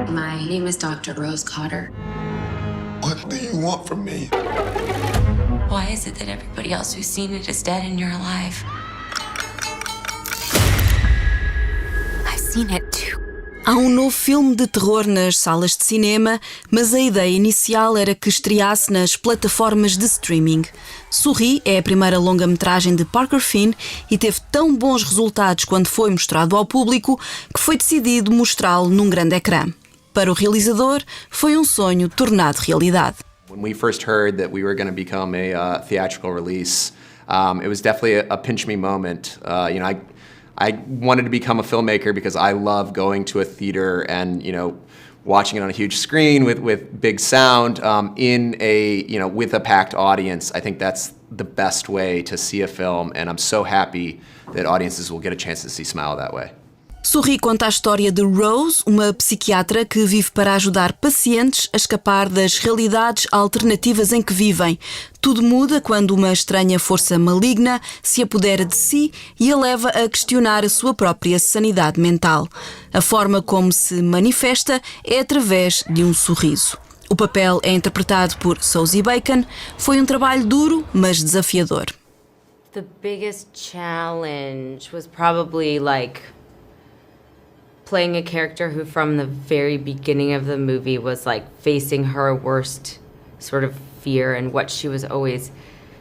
My name is Dr. Rose Cotter. What do you want from me? Why is it that everybody else who's seen it is dead and you're alive? I've seen it too. Há um novo filme de terror nas salas de cinema, mas a ideia inicial era que estreasse nas plataformas de streaming. Sorri é a primeira longa-metragem de Parker Finn e teve tão bons resultados quando foi mostrado ao público que foi decidido mostrá-lo num grande ecrã. Para o realizador, foi um sonho tornado realidade. When we first heard that we were going to become a theatrical release, it was definitely a pinch me moment. I wanted to become a filmmaker because I love going to a theater and watching it on a huge screen with big sound with a packed audience. I think that's the best way to see a film, and I'm so happy that audiences will get a chance to see Smile that way. Sorri conta a história de Rose, uma psiquiatra que vive para ajudar pacientes a escapar das realidades alternativas em que vivem. Tudo muda quando uma estranha força maligna se apodera de si e a leva a questionar a sua própria sanidade mental. A forma como se manifesta é através de um sorriso. O papel é interpretado por Sosie Bacon. Foi um trabalho duro, mas desafiador. The biggest challenge was probably playing a character who from the very beginning of the movie was facing her worst sort of fear and what she was always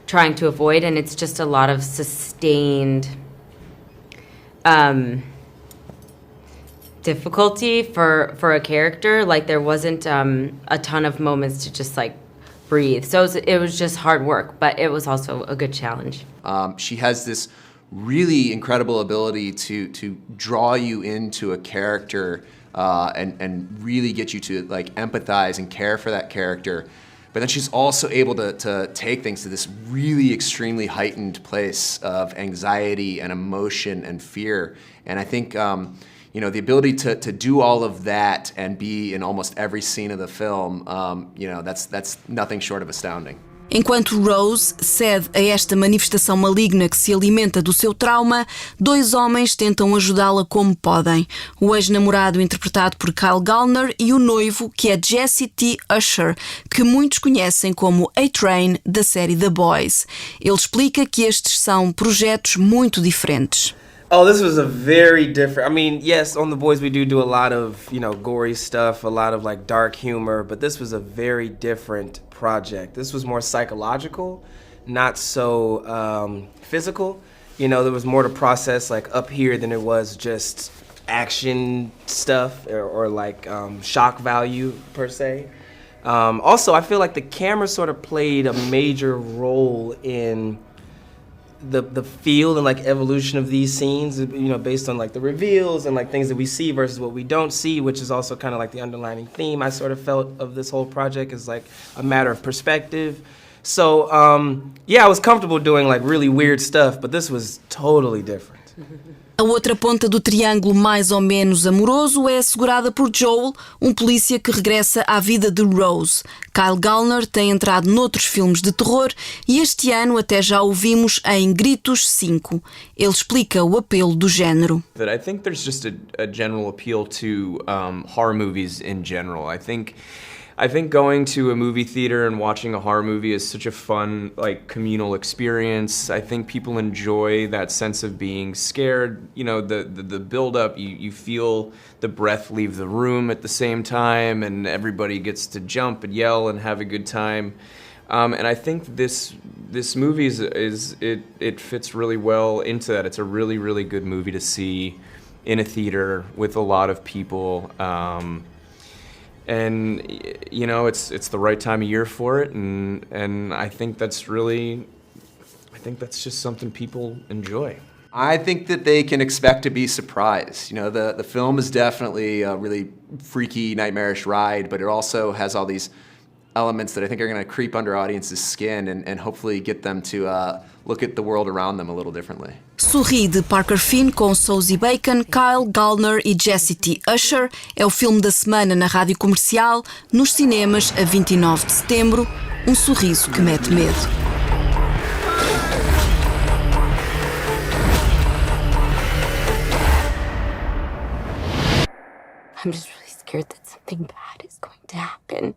trying to avoid, and it's just a lot of sustained difficulty for a character. There wasn't a ton of moments to just breathe, so it was just hard work, but it was also a good challenge. She has this really incredible ability to draw you into a character and really get you to empathize and care for that character. But then she's also able to take things to this really extremely heightened place of anxiety and emotion and fear. And I think the ability to do all of that and be in almost every scene of the film, that's nothing short of astounding. Enquanto Rose cede a esta manifestação maligna que se alimenta do seu trauma, dois homens tentam ajudá-la como podem. O ex-namorado interpretado por Kyle Gallner e o noivo, que é Jesse T. Usher, que muitos conhecem como A-Train da série The Boys. Ele explica que estes são projetos muito diferentes. Oh, this was a very different. I mean, yes, on The Boys we do a lot of, gory stuff, a lot of dark humor, but this was a very different project. This was more psychological, not so physical. There was more to process up here than it was just action stuff or shock value per se. Also, I feel like the camera sort of played a major role in the feel and evolution of these scenes, based on the reveals and things that we see versus what we don't see, which is also kind of the underlining theme I sort of felt of this whole project is a matter of perspective. So I was comfortable doing really weird stuff, but this was totally different. A outra ponta do triângulo mais ou menos amoroso é assegurada por Joel, um polícia que regressa à vida de Rose. Kyle Gallner tem entrado noutros filmes de terror e este ano até já o vimos em Gritos 5. Ele explica o apelo do género. I think there's just a general appeal to horror movies in general. I think going to a movie theater and watching a horror movie is such a fun, communal experience. I think people enjoy that sense of being scared. The build-up, you feel the breath leave the room at the same time, and everybody gets to jump and yell and have a good time. And I think this movie it fits really well into that. It's a really, really good movie to see in a theater with a lot of people. And it's the right time of year for it, and I think that's just something people enjoy. I think that they can expect to be surprised. The film is definitely a really freaky, nightmarish ride, but it also has all these elements that I think are going to creep under audiences' skin and hopefully get them to look at the world around them a little differently. Sorri de Parker Finn com Sosie Bacon, Kyle Gallner e Jesse T. Usher é o filme da semana na Rádio Comercial, nos cinemas a 29 de setembro. Um sorriso que mete medo. I'm just really scared. scared that something bad is going to happen.